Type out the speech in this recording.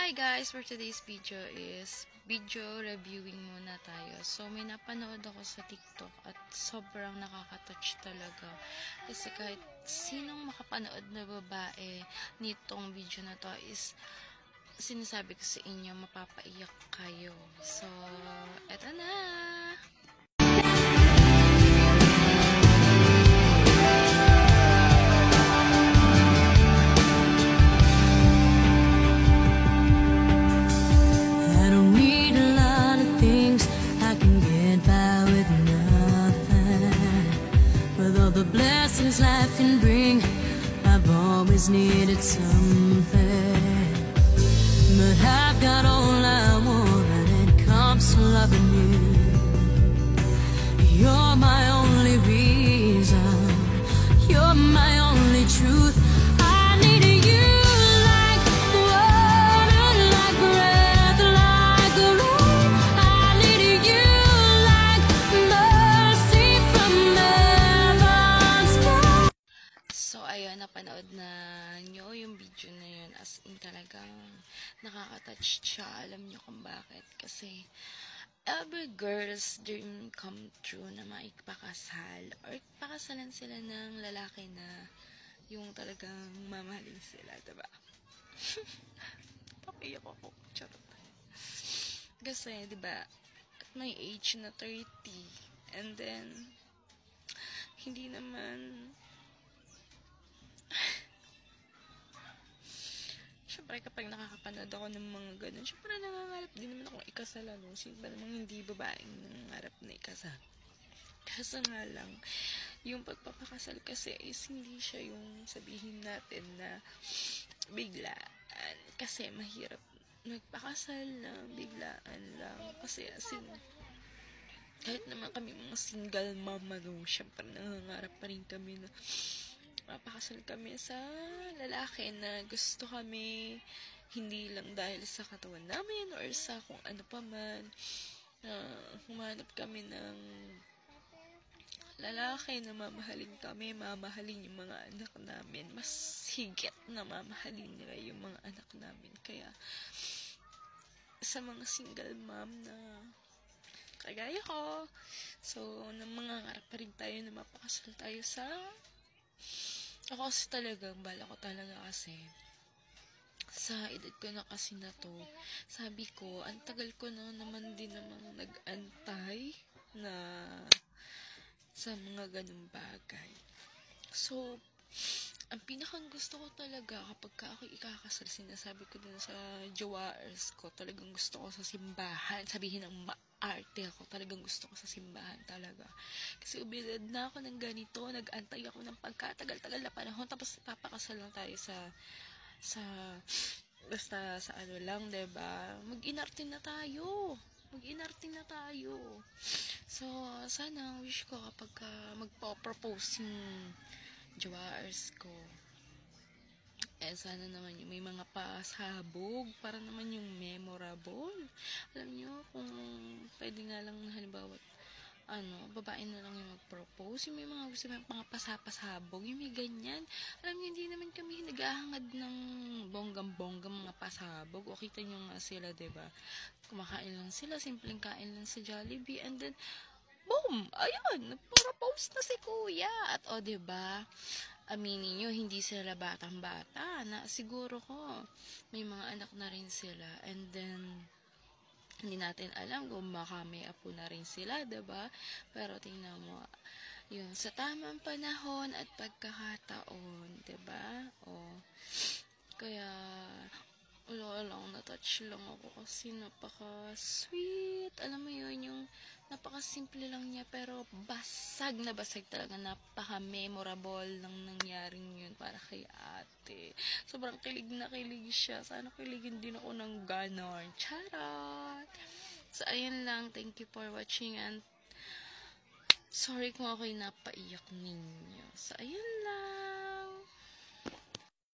Hi guys! For today's video is video reviewing muna tayo. So, may napanood ako sa TikTok at sobrang nakaka-touch talaga. Kasi kahit sinong makapanood na babae nitong video na to is sinasabi ko sa inyo, mapapaiyak kayo. So, eto na! Blessings life can bring, I've always needed something, but I've got all I want when it comes to loving you. You're my only reason, you're my only truth. I need you like water, like breath, like the rain. I need you like mercy from heaven's sky. So, ayun, napanood na nyo yung video na yun. As in, talagang nakaka-touch siya. Alam nyo kung bakit. Kasi, every girl's dream come true na maipakasal. Or pakasalan sila ng lalaki na yung talagang mamahalin sila, diba? Papiyak ako. Charot. Kasi, diba, at my age na 30, and then, hindi naman, syempre kapag nakakapanood ako ng mga ganun, syempre nangangarap din naman akong ikasal, ano? Sino ba namang hindi babaeng nangangarap na ikasal? Kaso nga lang, yung pagpapakasal kasi is hindi siya yung sabihin natin na biglaan. Kasi mahirap magpakasal na biglaan lang. Kasi asin, kahit naman kami mga single mama, no, syempre nangangarap pa rin kami na mapakasal kami sa lalaki na gusto kami, hindi lang dahil sa katawan namin or sa kung ano pa man. Humanap kami ng lalaki na mamahalin kami, mamahalin yung mga anak namin, mas higit na mamahalin nila yung mga anak namin. Kaya sa mga single mom na kagaya ko, so mangangarap pa rin tayo na mapakasal tayo sa ako. Kasi talagang bala ko talaga, kasi sa edad ko na kasi na to, sabi ko, ang tagal ko na naman din namang nag-antay na sa mga ganung bagay. So, ang pinakang gusto ko talaga kapag ako ikakasal, sinasabi ko din sa jowaers ko, talagang gusto ko sa simbahan, sabihin ng maarte ako, talagang gusto ko sa simbahan talaga. Kasi ubilad na ako ng ganito, nag-antay ako ng pagkatagal-tagal na panahon, tapos papakasal lang tayo basta sa ano lang, diba? Mag-inarte na tayo. So, sana wish ko kapag magpo-propose yung jowaers ko, sana naman yung may mga pasabog para naman yung memorable. Alam nyo, kung pwede nga lang, halimbawa, babae na lang yung mag-propose, yung may mga gusto may mga pasabog, yung may ganyan. Alam nyo, hindi naman kami naghahangad ng bonggang-bonggang mga pasabog. O kita nyo nga sila, diba? Kumakain lang sila, simpleng kain lang sa Jollibee, and then, boom! Ayun! Propose na si kuya! At diba? Aminin nyo, hindi sila batang-bata. Na siguro ko, may mga anak na rin sila. And then, hindi natin alam kung baka may apo na rin sila, diba? Pero tingnan mo, yung sa tamang panahon at pagkakataon, diba? Kaya, wala lang, na-touch lang ako kasi napaka-sweet. Alam mo yun, yung napaka-simple lang niya, pero basag na basag talaga. Napaka-memorable ng nangyaring yun para kay ate. Sobrang kilig na kilig siya. Sana kiligin din ako ng ganon. Charot! So, ayun lang. Thank you for watching, and sorry kung ako'y napaiyak ninyo. So, ayun lang.